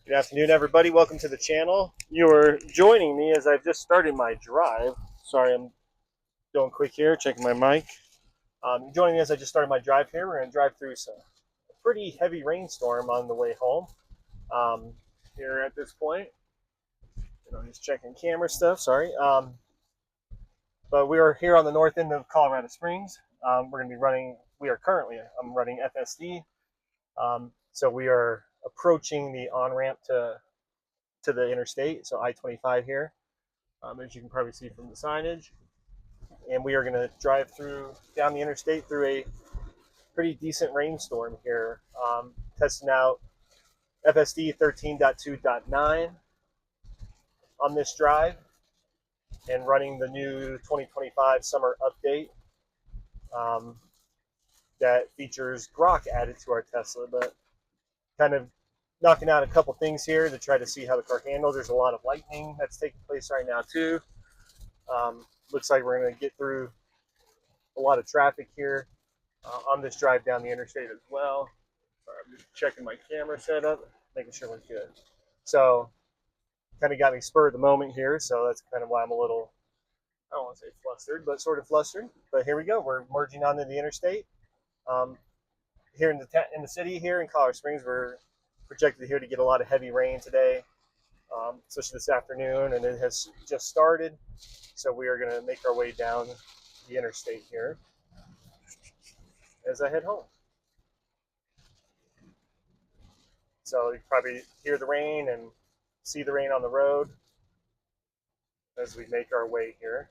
Good afternoon, everybody. Welcome to the channel. You are joining me as I've just started my drive. Sorry, I'm going quick here, checking my mic. Joining me as I just started my drive here. We're going to drive through a pretty heavy rainstorm on the way home. Here at this point, just checking camera stuff. Sorry. But we are here on the north end of Colorado Springs. We're going to be running. I'm running FSD. So we are approaching the on ramp to the interstate, so I-25 here, as you can probably see from the signage. And we are going to drive down the interstate through a pretty decent rainstorm here, testing out FSD 13.2.9 on this drive and running the new 2025 summer update that features Grok added to our Tesla, but kind of knocking out a couple things here to try to see how the car handles. There's a lot of lightning that's taking place right now too. Looks like we're going to get through a lot of traffic here on this drive down the interstate as well. Sorry, I'm just checking my camera setup, making sure we're good. So kind of got me spur of the moment here, so that's kind of why I'm a little, I don't want to say flustered, but sort of flustered. But here we go. We're merging onto the interstate. Here in the city here in Colorado Springs, we're projected here to get a lot of heavy rain today, especially this afternoon, and it has just started. So we are going to make our way down the interstate here as I head home. So you can probably hear the rain and see the rain on the road as we make our way here.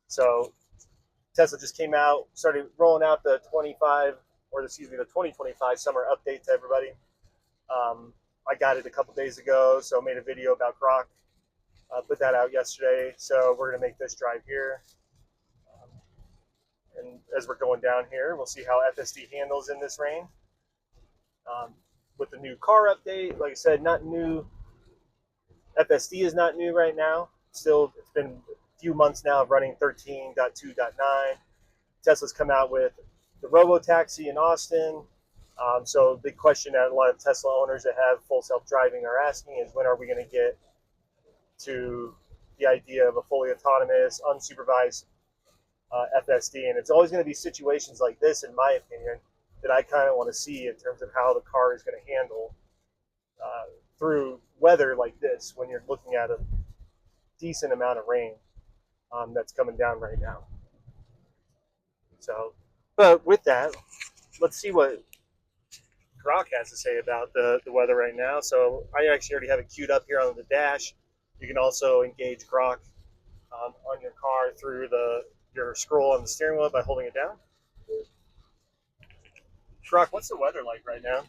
So Tesla just came out, started rolling out the 2025 summer update to everybody. I got it a couple days ago, so made a video about Grok. Put that out yesterday. So we're going to make this drive here. And as we're going down here, we'll see how FSD handles in this rain. With the new car update, like I said, not new. FSD is not new right now. Still, it's been a few months now of running 13.2.9. Tesla's come out with the robo-taxi in Austin. So the big question that a lot of Tesla owners that have full self-driving are asking is, when are we going to get to the idea of a fully autonomous, unsupervised FSD? And it's always going to be situations like this, in my opinion, that I kind of want to see in terms of how the car is going to handle through weather like this, when you're looking at a decent amount of rain that's coming down right now. So, but with that, let's see what Grok has to say about the weather right now. So I actually already have it queued up here on the dash. You can also engage Grok on your car through your scroll on the steering wheel by holding it down. Grok, what's the weather like right now?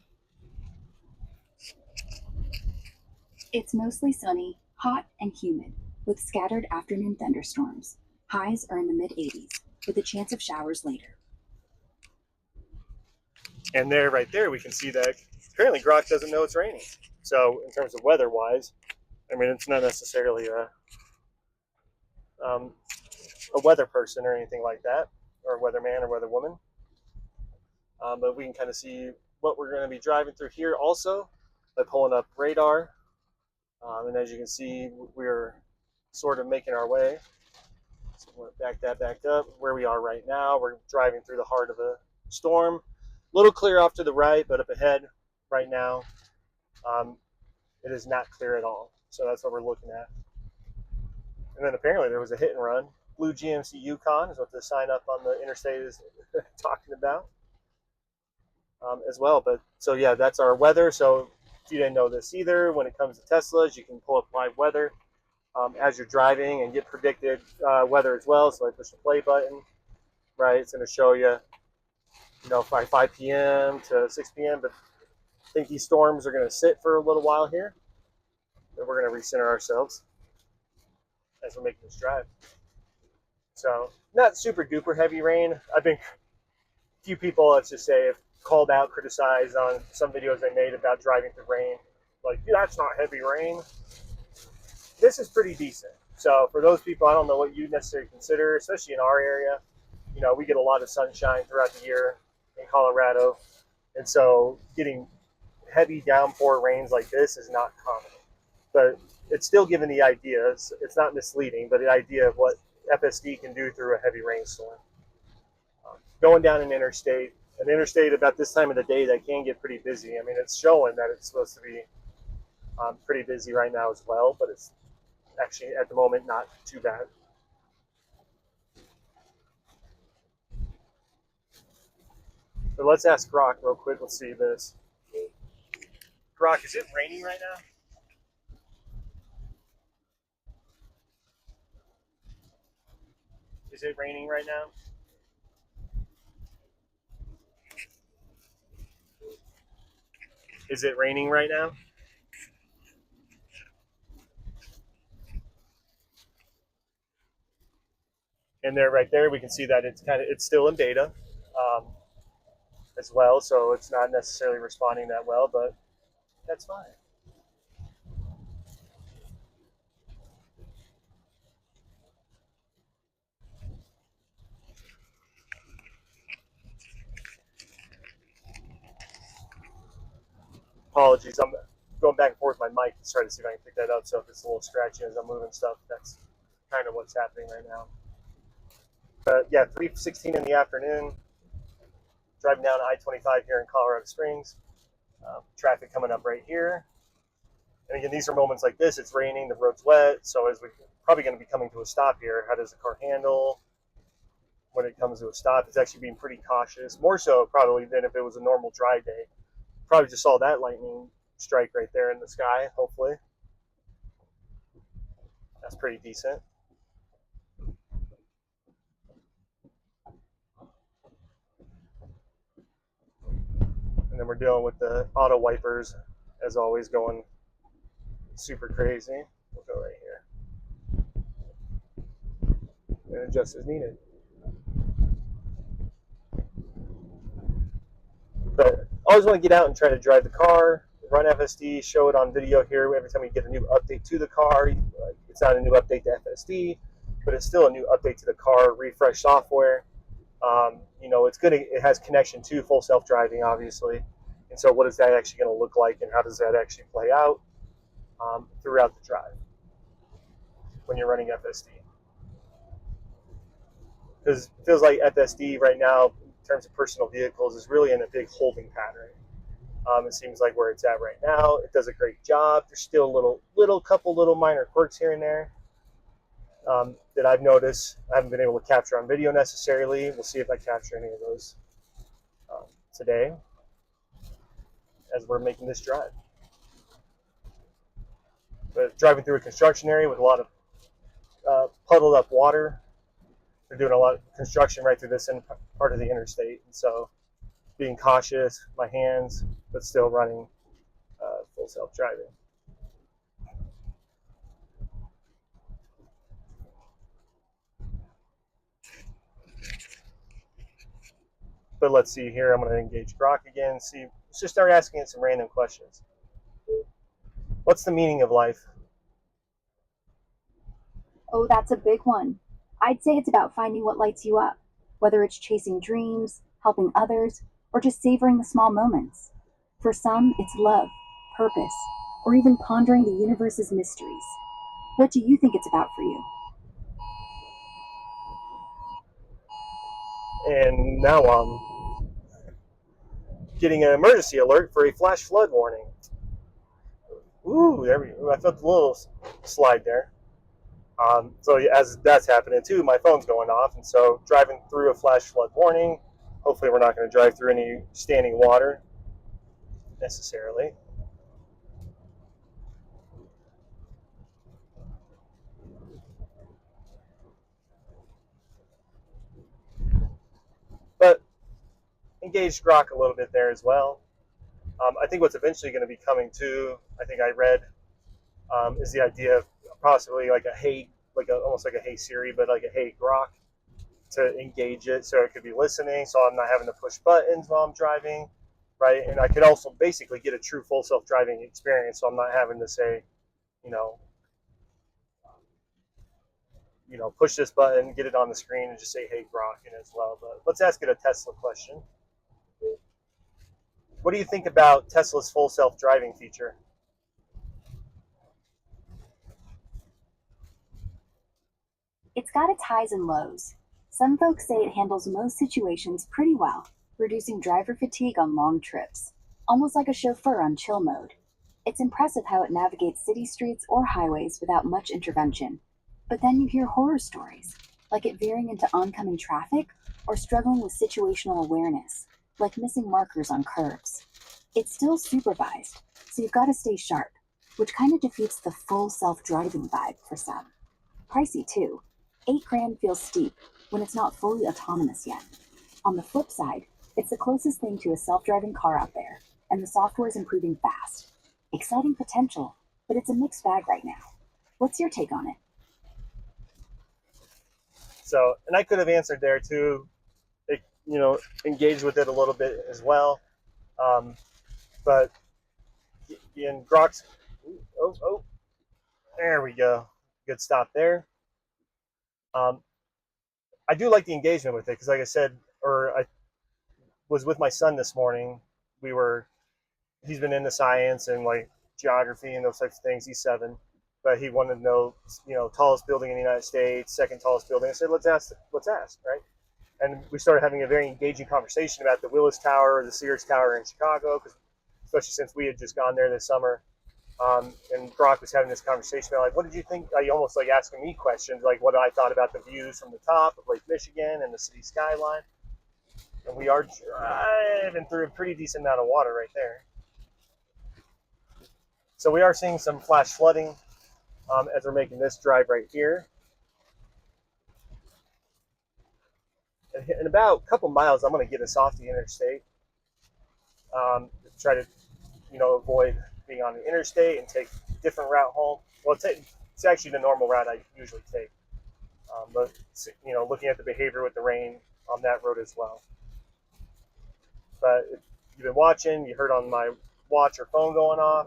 It's mostly sunny, hot, and humid, with scattered afternoon thunderstorms. Highs are in the mid-80s, with a chance of showers later. And right there, we can see that apparently Grok doesn't know it's raining. So in terms of weather-wise, I mean, it's not necessarily a weather person or anything like that, or a weatherman or weatherwoman. But we can kind of see what we're going to be driving through here also by pulling up radar. And as you can see, we're sort of making our way. So I'm going to back that back up. Where we are right now, we're driving through the heart of a storm. A little clear off to the right, but up ahead right now, it is not clear at all. So that's what we're looking at. And then apparently there was a hit and run. Blue GMC Yukon is what the sign up on the interstate is talking about as well. But so yeah, that's our weather. So if you didn't know this either, when it comes to Teslas, you can pull up live weather as you're driving and get predicted weather as well. So I push the play button, right? It's going to show you, by 5 p.m. to 6 p.m. But I think these storms are going to sit for a little while here. And we're going to recenter ourselves as we're making this drive. So not super duper heavy rain. I think a few people, let's just say, have called out, criticized on some videos I made about driving through rain. Like, that's not heavy rain. This is pretty decent. So for those people, I don't know what you necessarily consider, especially in our area. We get a lot of sunshine throughout the year in Colorado. And so getting heavy downpour rains like this is not common, but it's still giving the idea. It's not misleading, but the idea of what FSD can do through a heavy rainstorm. Going down an interstate about this time of the day that can get pretty busy. I mean, it's showing that it's supposed to be pretty busy right now as well, but it's actually at the moment not too bad. But let's ask Grok real quick. Let's see this. Grok, is it raining right now? Is it raining right now? Is it raining right now? And there, right there, we can see that it's still in beta as well, so it's not necessarily responding that well, but that's fine. Apologies, I'm going back and forth with my mic to try to see if I can pick that up. So if it's a little scratchy as I'm moving stuff, that's kind of what's happening right now. But yeah, 3:16 in the afternoon, driving down I-25 here in Colorado Springs. Traffic coming up right here. And again, these are moments like this. It's raining, the road's wet, so as we're probably going to be coming to a stop here, how does the car handle when it comes to a stop? It's actually being pretty cautious, more so probably than if it was a normal dry day. Probably just saw that lightning strike right there in the sky, hopefully. That's pretty decent. And then we're dealing with the auto wipers, as always, going super crazy. We'll go right here. And adjust as needed. But I always want to get out and try to drive the car, run FSD, show it on video here every time we get a new update to the car. It's not a new update to FSD, but it's still a new update to the car, refresh software. It's good. It has connection to full self-driving, obviously. And so what is that actually going to look like, and how does that actually play out throughout the drive when you're running FSD? Because it feels like FSD right now, in terms of personal vehicles, is really in a big holding pattern. It seems like where it's at right now, it does a great job. There's still a couple little minor quirks here and there that I've noticed. I haven't been able to capture on video necessarily. We'll see if I capture any of those today as we're making this drive. But driving through a construction area with a lot of puddled up water. They're doing a lot of construction right through this part of the interstate, and so being cautious, my hands, but still running full self-driving. But let's see here. I'm going to engage Grok again. Let's just start asking it some random questions. What's the meaning of life? Oh, that's a big one. I'd say it's about finding what lights you up, whether it's chasing dreams, helping others, or just savoring the small moments. For some, it's love, purpose, or even pondering the universe's mysteries. What do you think it's about for you? And now I'm getting an emergency alert for a flash flood warning. Ooh, I felt a little slide there. So as that's happening too, my phone's going off, and so driving through a flash flood warning. Hopefully we're not going to drive through any standing water necessarily. But engage Grok a little bit there as well. I think what's eventually going to be coming to, I think I read, is the idea of possibly like almost like a Hey Siri, but like a Hey Grok to engage it, so it could be listening, so I'm not having to push buttons while I'm driving, right? And I could also basically get a true full self-driving experience, so I'm not having to say, push this button, get it on the screen, and just say Hey Grok in as well. But let's ask it a Tesla question. What do you think about Tesla's full self-driving feature? It's got its highs and lows. Some folks say it handles most situations pretty well, reducing driver fatigue on long trips, almost like a chauffeur on chill mode. It's impressive how it navigates city streets or highways without much intervention. But then you hear horror stories, like it veering into oncoming traffic or struggling with situational awareness, like missing markers on curves. It's still supervised, so you've got to stay sharp, which kind of defeats the full self driving vibe for some. Pricey too. 8 grand feels steep when it's not fully autonomous yet. On the flip side, it's the closest thing to a self driving car out there, and the software is improving fast. Exciting potential, but it's a mixed bag right now. What's your take on it? So, and I could have answered there too, engaged with it a little bit as well. Um, but in Grok's, there we go. Good stop there. Um, I do like the engagement with it because, like I said, or I was with my son this morning. He's been into science and like geography and those types of things. He's 7, but he wanted to know, tallest building in the United States, second tallest building. I said, let's ask, right? And we started having a very engaging conversation about the Willis Tower, the Sears Tower in Chicago, because especially since we had just gone there this summer. And Grok was having this conversation about like, what did you think? Like, almost like asking me questions, like what I thought about the views from the top of Lake Michigan and the city skyline. And we are driving through a pretty decent amount of water right there. So we are seeing some flash flooding as we're making this drive right here. And in about a couple miles, I'm going to get us off the interstate. Try to, avoid being on the interstate and take a different route home. Well, it's actually the normal route I usually take. But, looking at the behavior with the rain on that road as well. But if you've been watching, you heard on my watch or phone going off,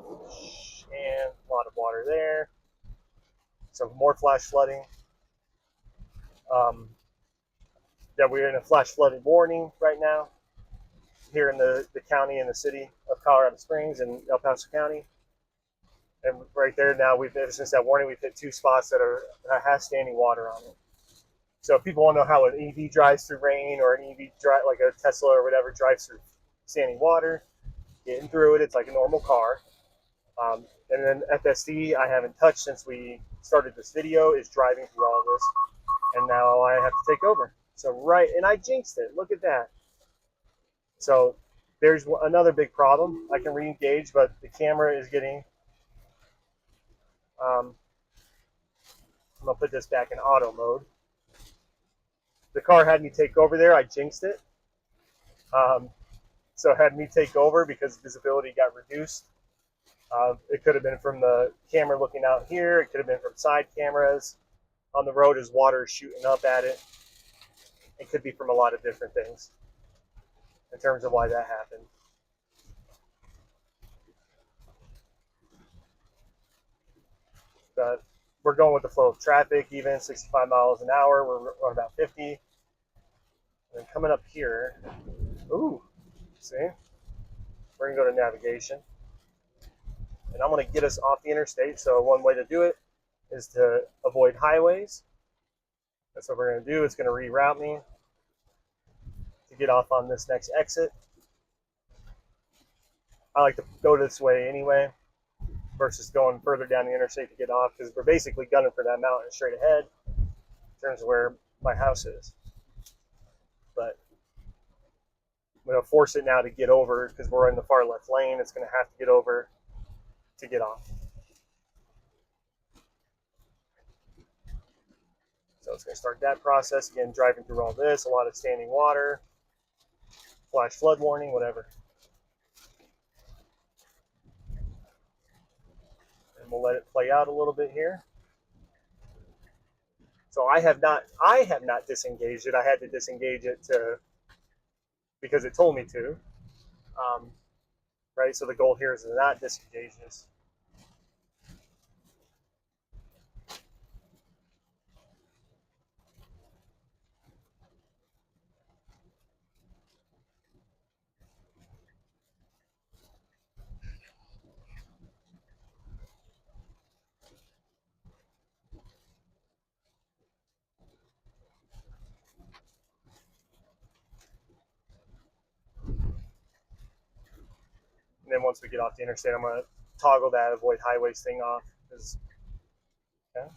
and a lot of water there. So more flash flooding. Yeah, we're in a flash flooding warning right now here in the county and the city of Colorado Springs and El Paso County. And right there now, ever since that warning, we've hit 2 spots that has standing water on it. So if people want to know how an EV drives through rain, or an EV drive like a Tesla or whatever drives through standing water, getting through it, it's like a normal car. And then FSD, I haven't touched since we started this video, is driving through all this, and now I have to take over. So and I jinxed it. Look at that. So there's another big problem. I can re-engage, but the camera is getting. I'm gonna put this back in auto mode. The car had me take over there. I jinxed it. So it had me take over because visibility got reduced. It could have been from the camera looking out here. It could have been from side cameras on the road as water is shooting up at it. It could be from a lot of different things in terms of why that happened. But we're going with the flow of traffic, even 65 miles an hour. We're on about 50. And then coming up here, see? We're going to go to navigation. And I'm going to get us off the interstate. So one way to do it is to avoid highways. That's what we're going to do. It's going to reroute me to get off on this next exit. I like to go this way anyway versus going further down the interstate to get off, because we're basically gunning for that mountain straight ahead in terms of where my house is. But I'm going to force it now to get over because we're in the far left lane. It's going to have to get over to get off. So it's going to start that process again, driving through all this, a lot of standing water, flash flood warning, whatever. And we'll let it play out a little bit here. So I have not disengaged it. I had to disengage it because it told me to. Right. So the goal here is to not disengage this. And then once we get off the interstate, I'm going to toggle that avoid highways thing off. Yeah,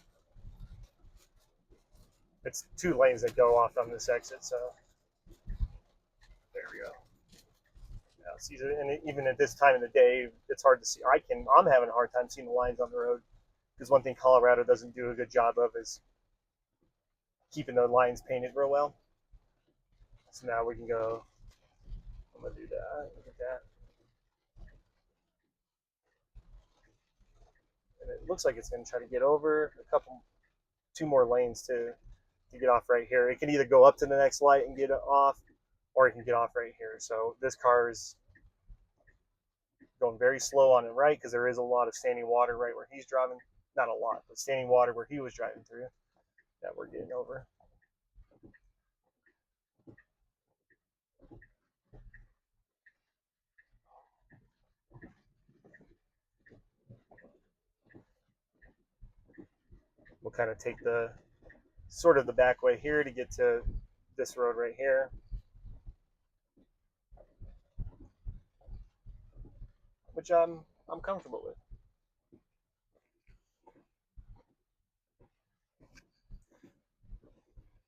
it's 2 lanes that go off on this exit, so there we go. Yeah, and even at this time of the day, it's hard to see. I'm having a hard time seeing the lines on the road, because one thing Colorado doesn't do a good job of is keeping the lines painted real well. So now we can go. I'm gonna do that. Look at that. And it looks like it's gonna try to get over 2 more lanes to get off right here. It can either go up to the next light and get off, or it can get off right here. So this car is going very slow on it right, because there is a lot of standing water right where he's driving. Not a lot, but standing water where he was driving through that we're getting over. We'll kind of take the sort of the back way here to get to this road right here, which I'm comfortable with.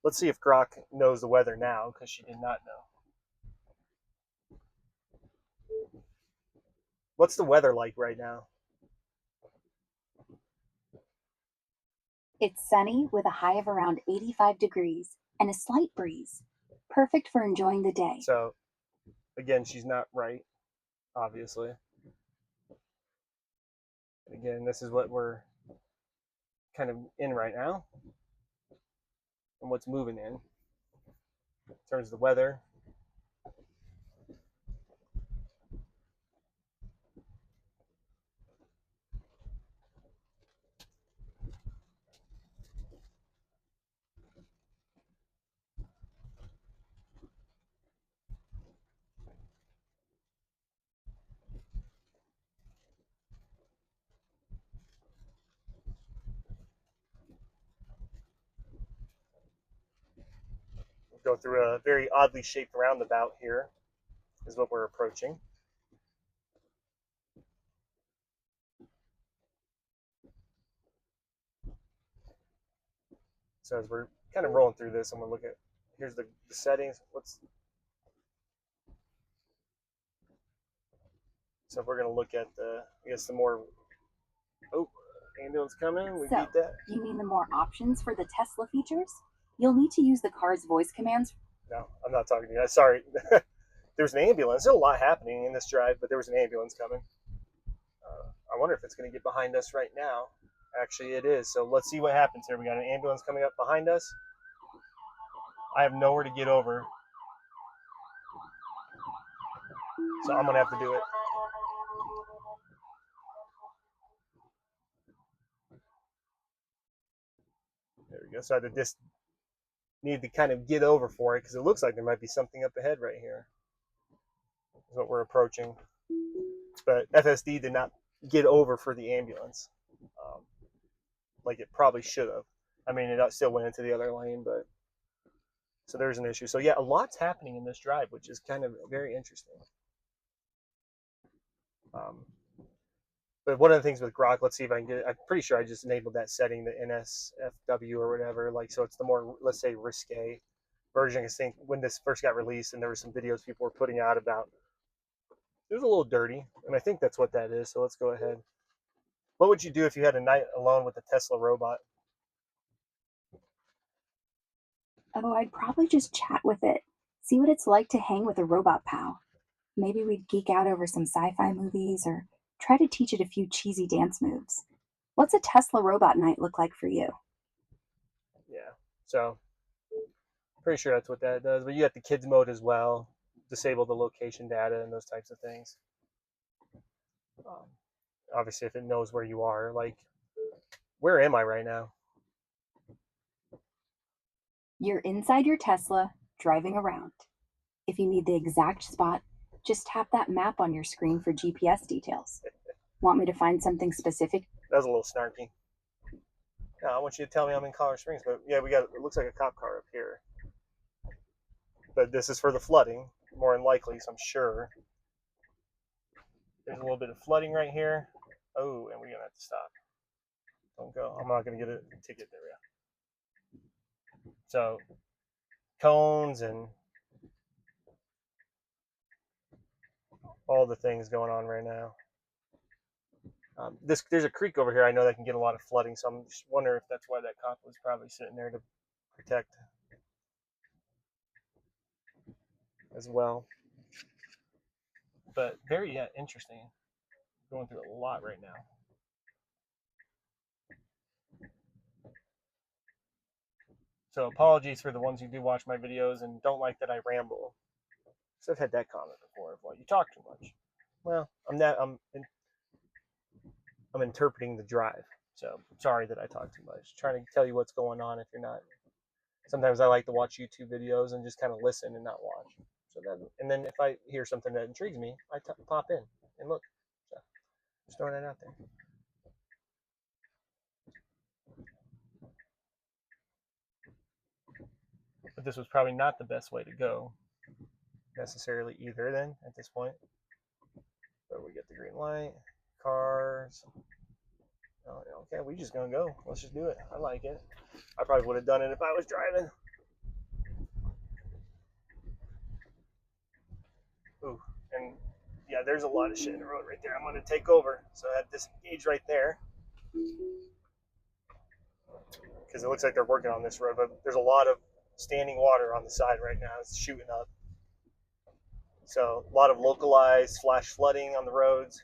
Let's see if Grok knows the weather now, because she did not know. What's the weather like right now? It's sunny with a high of around 85 degrees and a slight breeze. Perfect for enjoying the day. So, again, she's not right, obviously. And again, this is what we're kind of in right now, and what's moving in terms of the weather. We'll go through a very oddly shaped roundabout here, is what we're approaching. So as we're kind of rolling through this, I'm gonna look at, here's the settings. So we're gonna look at the more. Oh, ambulance coming. We So, beat that. you mean the more options for the Tesla features? You'll need to use the car's voice commands. No, I'm not talking to you. Sorry. There's an ambulance. There's a lot happening in this drive, but there was an ambulance coming. I wonder if it's going to get behind us right now. Actually, it is. So let's see what happens here. We got an ambulance coming up behind us. I have nowhere to get over, so I'm going to have to do it. There we go. So I just need to kind of get over for it, because it looks like there might be something up ahead right here. Is what we're approaching. But FSD did not get over for the ambulance like it probably should have. I mean, it still went into the other lane, but so there's an issue. So yeah, a lot's happening in this drive, which is kind of very interesting. But one of the things with Grok, let's see if I can get it. I'm pretty sure I just enabled that setting, the NSFW or whatever. Like, so it's the more, let's say, risque version. I think when this first got released, and there were some videos people were putting out about, it was a little dirty, and I think that's what that is. So let's go ahead. What would you do if you had a night alone with a Tesla robot? Oh, I'd probably just chat with it, see what it's like to hang with a robot pal. Maybe we'd geek out over some sci fi movies or try to teach it a few cheesy dance moves. What's a Tesla robot night look like for you? Yeah, so pretty sure that's what that does. But you got the kids mode as well, disable the location data and those types of things. Obviously, if it knows where you are, like, where am I right now? You're inside your Tesla, driving around. If you need the exact spot, just tap that map on your screen for GPS details. Want me to find something specific? That was a little snarky. No, I want you to tell me I'm in Colorado Springs, but yeah, it looks like a cop car up here. But this is for the flooding, more than likely, so I'm sure. There's a little bit of flooding right here. Oh, and we're gonna have to stop. Don't go. I'm not gonna get a ticket. There we go. So cones and all the things going on right now. There's a creek over here. I know that can get a lot of flooding, so I'm just wondering if that's why that cop was probably sitting there to protect as well. But very interesting. Going through a lot right now. So apologies for the ones who do watch my videos and don't like that I ramble. So I've had that comment before of like, you talk too much. Well, I'm interpreting the drive. So sorry that I talk too much. Trying to tell you what's going on if you're not. Sometimes I like to watch YouTube videos and just kind of listen and not watch. So then if I hear something that intrigues me, I pop in and look. So just throwing that out there. But this was probably not the best way to go necessarily either then at this point. But we get the green light, cars. Oh, okay, we just gonna go. Let's just do it. I like it. I probably would have done it if I was driving. Ooh, and yeah, there's a lot of shit in the road right there. I'm gonna take over. So I had disengage right there because it looks like they're working on this road, but there's a lot of standing water on the side right now. It's shooting up. So a lot of localized flash flooding on the roads.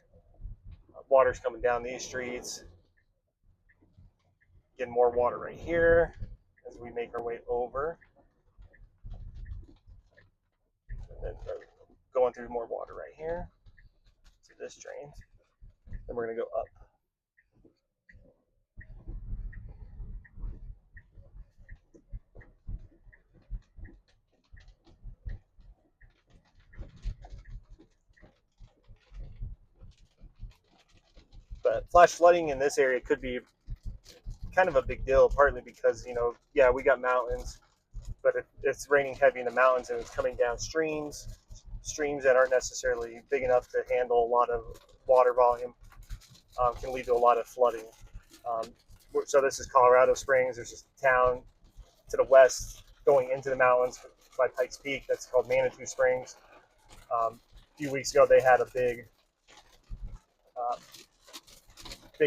Water's coming down these streets. Getting more water right here as we make our way over. And then going through more water right here. So this drains. Then we're gonna go up. But flash flooding in this area could be kind of a big deal, partly because, yeah, we got mountains, but it's raining heavy in the mountains and it's coming down streams that aren't necessarily big enough to handle a lot of water volume, can lead to a lot of flooding. So this is Colorado Springs. There's just a town to the west going into the mountains by Pikes Peak that's called Manitou Springs. A few weeks ago, they had a big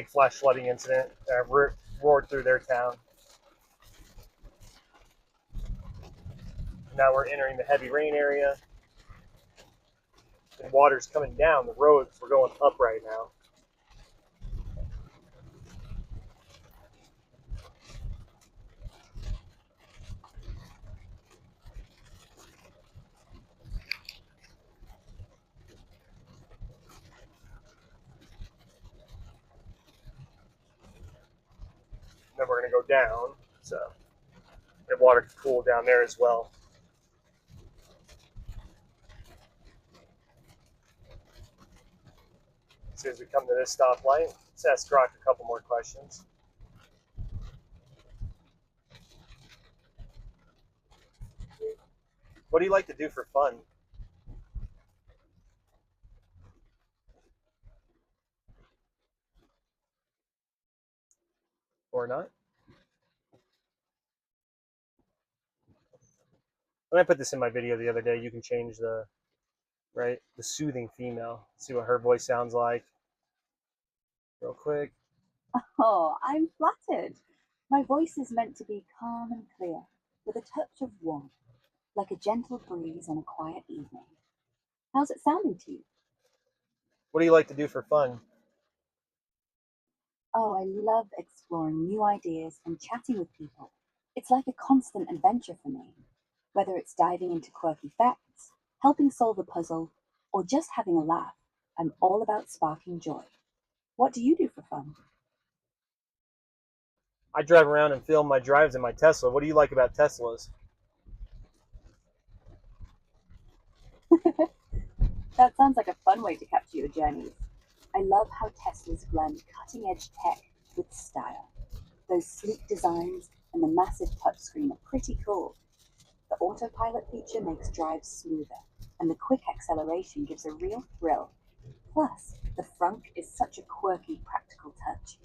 flash flooding incident that roared through their town. Now we're entering the heavy rain area. And water's coming down the roads. We're going up right now. Then we're going to go down. So the water can cool down there as well. As soon as we come to this stoplight, let's ask Grok a couple more questions. What do you like to do for fun? Or not? When I put this in my video the other day, you can change the soothing female. See what her voice sounds like. Real quick. Oh, I'm flattered. My voice is meant to be calm and clear, with a touch of warmth, like a gentle breeze on a quiet evening. How's it sounding to you? What do you like to do for fun? Oh, I love exploring new ideas and chatting with people. It's like a constant adventure for me. Whether it's diving into quirky facts, helping solve a puzzle, or just having a laugh, I'm all about sparking joy. What do you do for fun? I drive around and film my drives in my Tesla. What do you like about Teslas? That sounds like a fun way to capture your journeys. I love how Teslas blend cutting edge tech with style. Those sleek designs and the massive touchscreen are pretty cool. The autopilot feature makes drives smoother, and the quick acceleration gives a real thrill. Plus, the frunk is such a quirky, practical touch.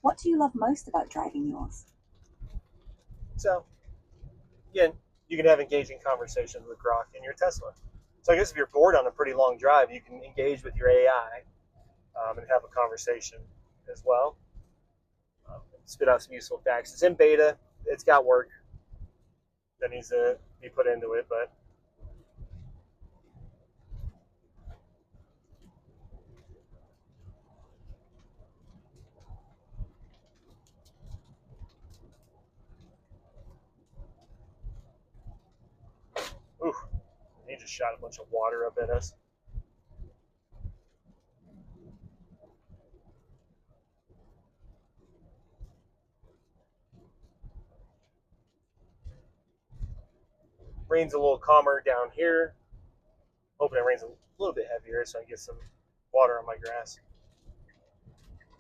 What do you love most about driving yours? So, again, you can have engaging conversations with Grok in your Tesla. So I guess if you're bored on a pretty long drive, you can engage with your AI and have a conversation as well. Spit out some useful facts. It's in beta. It's got work that needs to be put into it, but ooh, he just shot a bunch of water up at us. Rain's a little calmer down here. Hoping it rains a little bit heavier so I can get some water on my grass.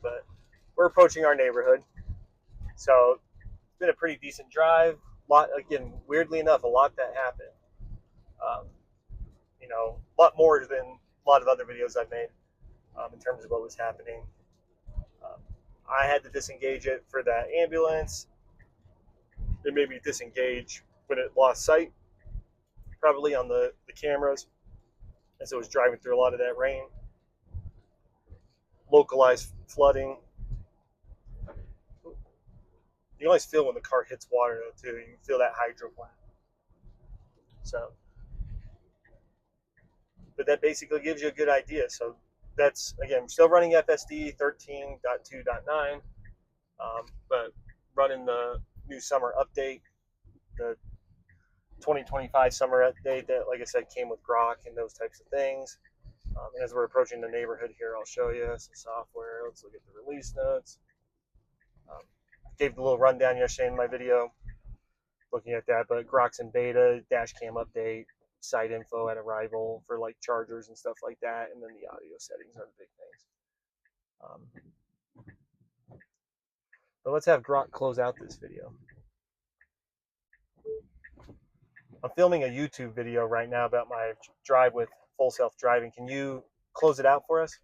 But we're approaching our neighborhood, so it's been a pretty decent drive. Again, weirdly enough, a lot that happened. Um, a lot more than a lot of other videos I've made in terms of what was happening. Um, I had to disengage it for that ambulance. It made me disengage when it lost sight, probably on the cameras, as it was driving through a lot of that rain. Localized flooding. You always feel when the car hits water, though, too. You can feel that hydroplane. So, but that basically gives you a good idea. So that's, again, still running FSD 13.2.9, but running the new summer update, the 2025 summer update that, like I said, came with Grok and those types of things. And as we're approaching the neighborhood here, I'll show you some software. Let's look at the release notes. Gave the little rundown yesterday in my video looking at that, but Grok's in beta, dash cam update, site info at arrival for like chargers and stuff like that, and then the audio settings are the big things. But let's have Grok close out this video. I'm filming a YouTube video right now about my drive with full self-driving. Can you close it out for us?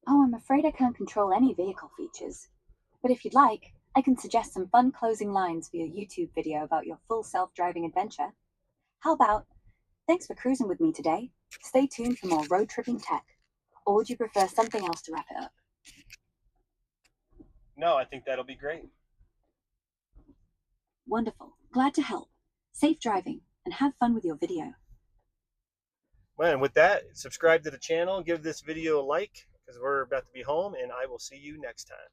Oh, I'm afraid I can't control any vehicle features. But if you'd like, I can suggest some fun closing lines for your YouTube video about your full self-driving adventure. How about, thanks for cruising with me today. Stay tuned for more road tripping tech. Or would you prefer something else to wrap it up? No, I think that'll be great. Wonderful. Glad to help. Safe driving, and have fun with your video. Well, and with that, subscribe to the channel, give this video a like, because we're about to be home, and I will see you next time.